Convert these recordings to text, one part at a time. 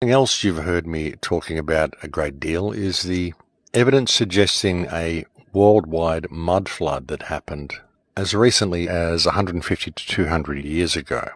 Something else you've heard me talking about a great deal is the evidence suggesting a worldwide mud flood that happened as recently as 150 to 200 years ago.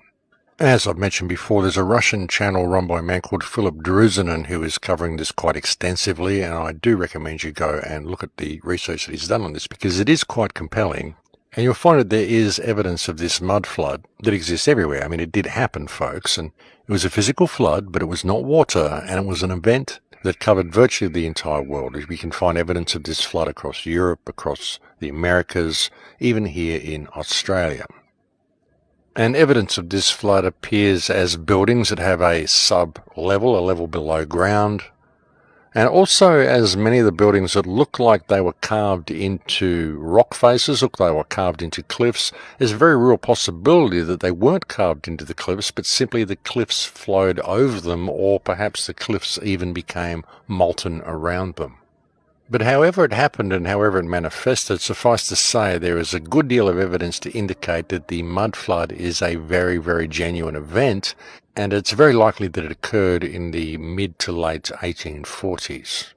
As I've mentioned before, there's a Russian channel run by a man called Philip Druzinin who is covering this quite extensively, and I do recommend you go and look at the research that he's done on this because it is quite compelling. And you'll find that there is evidence of this mud flood that exists everywhere. I mean, it did happen, folks, and it was a physical flood, but it was not water, and it was an event that covered virtually the entire world. We can find evidence of this flood across Europe, across the Americas, even here in Australia. And evidence of this flood appears as buildings that have a sub-level, a level below ground, and also as many of the buildings that look like they were carved into rock faces, look like they were carved into cliffs. There's a very real possibility that they weren't carved into the cliffs, but simply the cliffs flowed over them, or perhaps the cliffs even became molten around them. But however it happened and however it manifested, suffice to say there is a good deal of evidence to indicate that the mud flood is a very, very genuine event, and it's very likely that it occurred in the mid to late 1840s.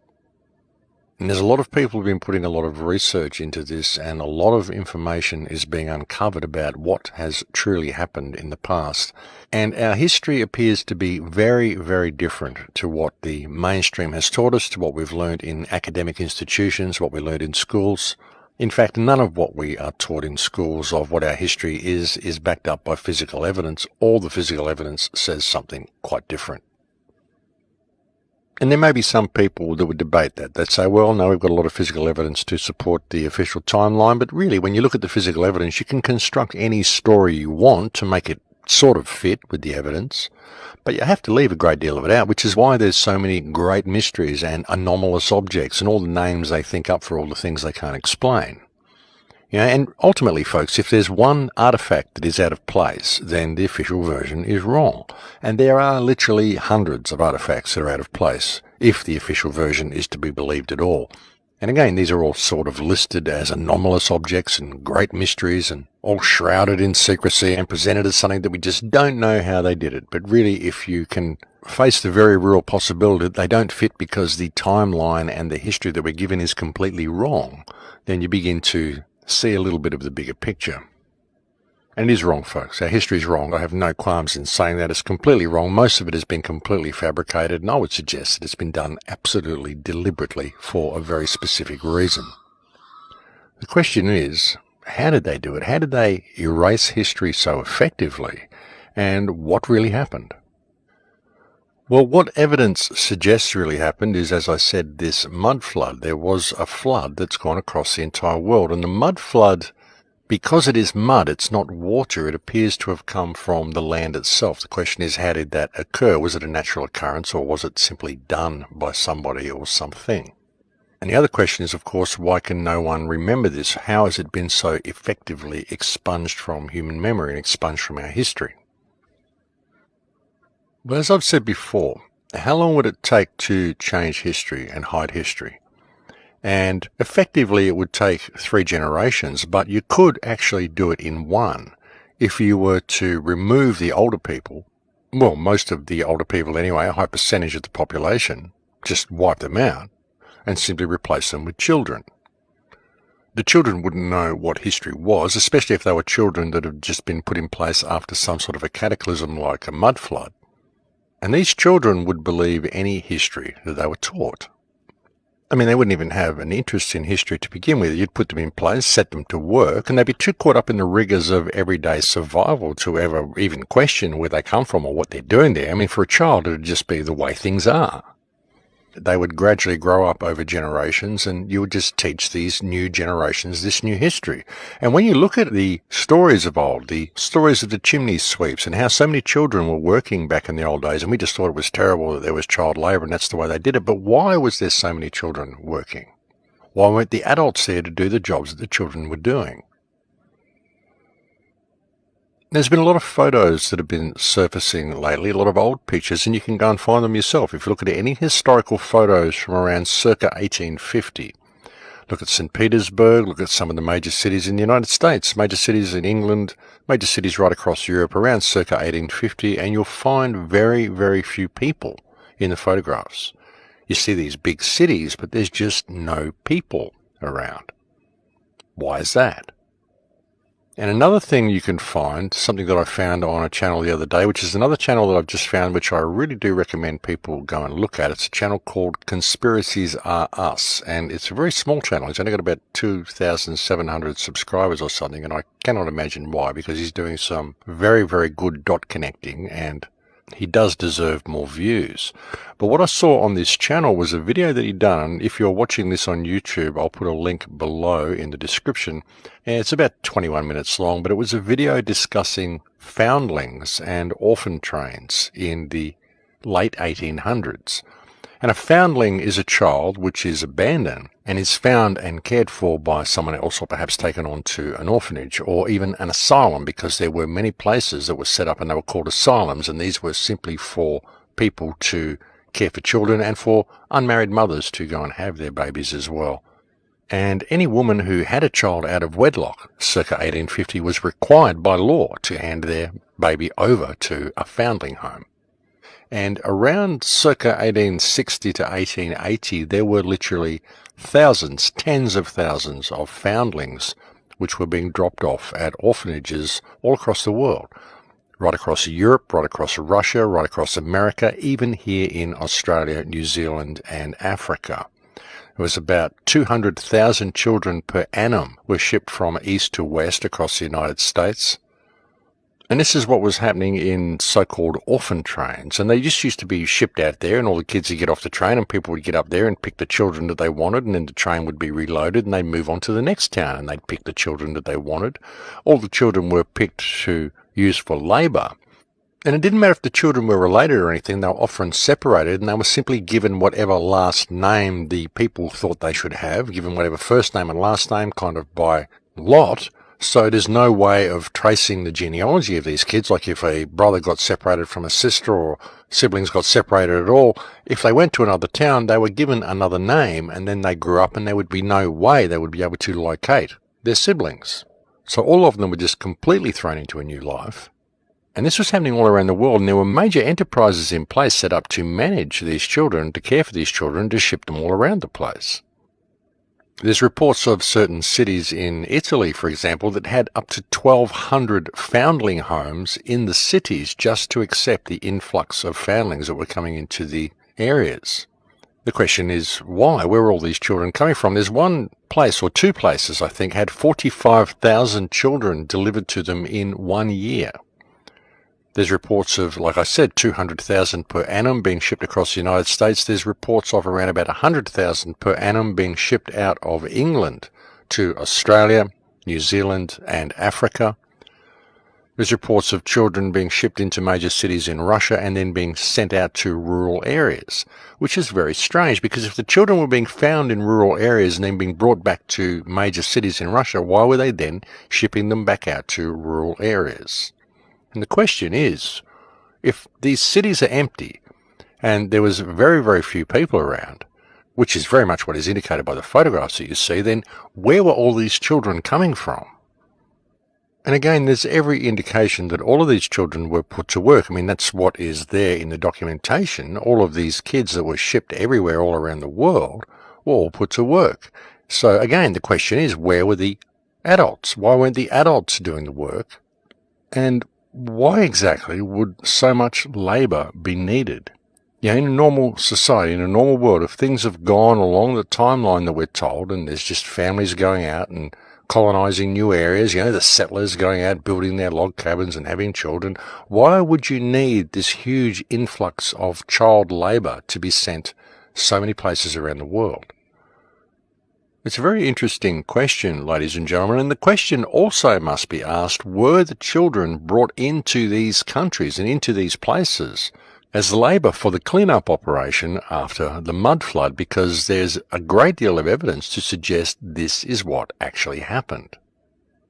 And there's a lot of people who've been putting a lot of research into this, and a lot of information is being uncovered about what has truly happened in the past. And our history appears to be very, very different to what the mainstream has taught us, to what we've learned in academic institutions, what we learned in schools. In fact, none of what we are taught in schools of what our history is backed up by physical evidence. All the physical evidence says something quite different. And there may be some people that would debate that. They'd say, well, no, we've got a lot of physical evidence to support the official timeline. But really, when you look at the physical evidence, you can construct any story you want to make it sort of fit with the evidence. But you have to leave a great deal of it out, which is why there's so many great mysteries and anomalous objects and all the names they think up for all the things they can't explain. And ultimately, folks, if there's one artifact that is out of place, then the official version is wrong. And there are literally hundreds of artifacts that are out of place, if the official version is to be believed at all. And again, these are all sort of listed as anomalous objects and great mysteries and all shrouded in secrecy and presented as something that we just don't know how they did it. But really, if you can face the very real possibility that they don't fit because the timeline and the history that we're given is completely wrong, then you begin to see a little bit of the bigger picture. And it is wrong, folks. Our history is wrong. I have no qualms in saying that. It's completely wrong. Most of it has been completely fabricated, and I would suggest that it's been done absolutely deliberately for a very specific reason. The question is, how did they do it? How did they erase history so effectively? And what really happened? Well, what evidence suggests really happened is, as I said, this mud flood. There was a flood that's gone across the entire world. And the mud flood, because it is mud, it's not water, it appears to have come from the land itself. The question is, how did that occur? Was it a natural occurrence, or was it simply done by somebody or something? And the other question is, of course, why can no one remember this? How has it been so effectively expunged from human memory and expunged from our history? Well, as I've said before, how long would it take to change history and hide history? And effectively it would take 3 generations, but you could actually do it in one. If you were to remove the older people, well, most of the older people anyway, a high percentage of the population, just wipe them out and simply replace them with children. The children wouldn't know what history was, especially if they were children that had just been put in place after some sort of a cataclysm like a mud flood. And these children would believe any history that they were taught. I mean, they wouldn't even have an interest in history to begin with. You'd put them in place, set them to work, and they'd be too caught up in the rigors of everyday survival to ever even question where they come from or what they're doing there. I mean, for a child, it would just be the way things are. They would gradually grow up over generations, and you would just teach these new generations this new history. And when you look at the stories of old, the stories of the chimney sweeps and how so many children were working back in the old days, and we just thought it was terrible that there was child labour and that's the way they did it. But why was there so many children working? Why weren't the adults there to do the jobs that the children were doing? There's been a lot of photos that have been surfacing lately, a lot of old pictures, and you can go and find them yourself. If you look at any historical photos from around circa 1850, look at St. Petersburg, look at some of the major cities in the United States, major cities in England, major cities right across Europe around circa 1850, and you'll find very, very few people in the photographs. You see these big cities, but there's just no people around. Why is that? And another thing you can find, something that I found on a channel the other day, which is another channel that I've just found, which I really do recommend people go and look at. It's a channel called Conspiracies Are Us, and it's a very small channel. He's only got about 2,700 subscribers or something, and I cannot imagine why, because he's doing some very, very good dot connecting, and he does deserve more views. But what I saw on this channel was a video that he'd done. If you're watching this on YouTube, I'll put a link below in the description. And it's about 21 minutes long, but it was a video discussing foundlings and orphan trains in the late 1800s. And a foundling is a child which is abandoned and is found and cared for by someone else, or perhaps taken on to an orphanage or even an asylum, because there were many places that were set up and they were called asylums, and these were simply for people to care for children and for unmarried mothers to go and have their babies as well. And any woman who had a child out of wedlock circa 1850 was required by law to hand their baby over to a foundling home. And around circa 1860 to 1880, there were literally thousands, tens of thousands of foundlings which were being dropped off at orphanages all across the world. Right across Europe, right across Russia, right across America, even here in Australia, New Zealand and Africa. It was about 200,000 children per annum were shipped from east to west across the United States. And this is what was happening in so-called orphan trains. And they just used to be shipped out there, and all the kids would get off the train and people would get up there and pick the children that they wanted, and then the train would be reloaded and they'd move on to the next town and they'd pick the children that they wanted. All the children were picked to use for labour. And it didn't matter if the children were related or anything, they were often separated, and they were simply given whatever last name the people thought they should have, given whatever first name and last name kind of by lot. So there's no way of tracing the genealogy of these kids. Like if a brother got separated from a sister, or siblings got separated at all, if they went to another town, they were given another name, and then they grew up and there would be no way they would be able to locate their siblings. So all of them were just completely thrown into a new life. And this was happening all around the world, and there were major enterprises in place set up to manage these children, to care for these children, to ship them all around the place. There's reports of certain cities in Italy, for example, that had up to 1,200 foundling homes in the cities just to accept the influx of foundlings that were coming into the areas. The question is, why? Where were all these children coming from? There's one place, or two places, I think, had 45,000 children delivered to them in 1 year. There's reports of, like I said, 200,000 per annum being shipped across the United States. There's reports of around about 100,000 per annum being shipped out of England to Australia, New Zealand and Africa. There's reports of children being shipped into major cities in Russia and then being sent out to rural areas, which is very strange, because if the children were being found in rural areas and then being brought back to major cities in Russia, why were they then shipping them back out to rural areas? And the question is, if these cities are empty and there was very, very few people around, which is very much what is indicated by the photographs that you see, then where were all these children coming from? And again, there's every indication that all of these children were put to work. I mean, that's what is there in the documentation. All of these kids that were shipped everywhere all around the world were all put to work. So again, the question is, where were the adults? Why weren't the adults doing the work? And why exactly would so much labour be needed? In a normal society, in a normal world, if things have gone along the timeline that we're told, and there's just families going out and colonising new areas, the settlers going out building their log cabins and having children, why would you need this huge influx of child labour to be sent so many places around the world? It's a very interesting question, ladies and gentlemen, and the question also must be asked, were the children brought into these countries and into these places as labour for the clean-up operation after the mud flood? Because there's a great deal of evidence to suggest this is what actually happened.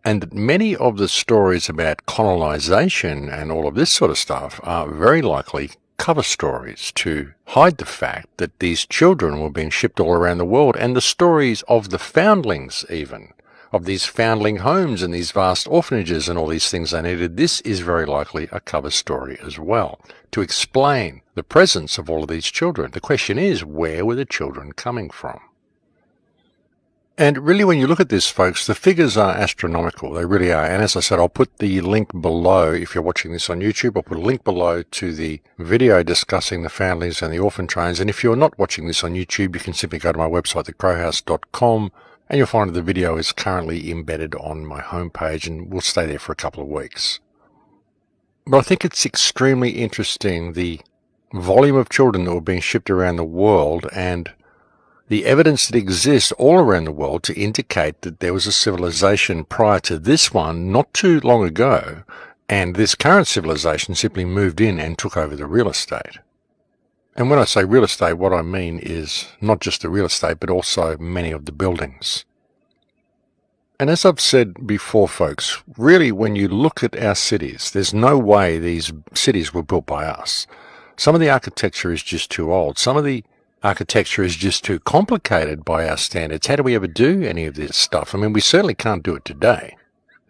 And many of the stories about colonisation and all of this sort of stuff are very likely cover stories to hide the fact that these children were being shipped all around the world, and the stories of the foundlings even of these foundling homes and these vast orphanages and all these things they needed, this is very likely a cover story as well, to explain the presence of all of these children. The question is, where were the children coming from? And really, when you look at this, folks, the figures are astronomical. They really are. And as I said, I'll put the link below. If you're watching this on YouTube, I'll put a link below to the video discussing the foundlings and the orphan trains. And if you're not watching this on YouTube, you can simply go to my website, thecrowhouse.com, and you'll find that the video is currently embedded on my homepage and will stay there for a couple of weeks. But I think it's extremely interesting, the volume of children that were being shipped around the world and the evidence that exists all around the world to indicate that there was a civilization prior to this one not too long ago, and this current civilization simply moved in and took over the real estate. And when I say real estate, what I mean is not just the real estate, but also many of the buildings. And as I've said before, folks, really when you look at our cities, there's no way these cities were built by us. Some of the architecture is just too old. Some of the architecture is just too complicated by our standards. How do we ever do any of this stuff? I mean, we certainly can't do it today.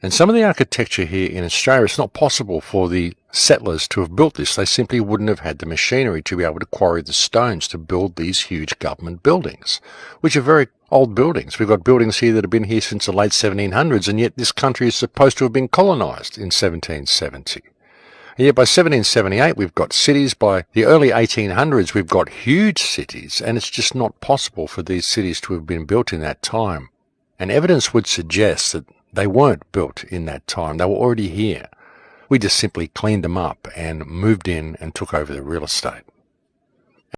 And some of the architecture here in Australia, it's not possible for the settlers to have built this. They simply wouldn't have had the machinery to be able to quarry the stones to build these huge government buildings, which are very old buildings. We've got buildings here that have been here since the late 1700s, and yet this country is supposed to have been colonised in 1770. And yet by 1778, we've got cities. By the early 1800s, we've got huge cities, and it's just not possible for these cities to have been built in that time. And evidence would suggest that they weren't built in that time. They were already here. We just simply cleaned them up and moved in and took over the real estate.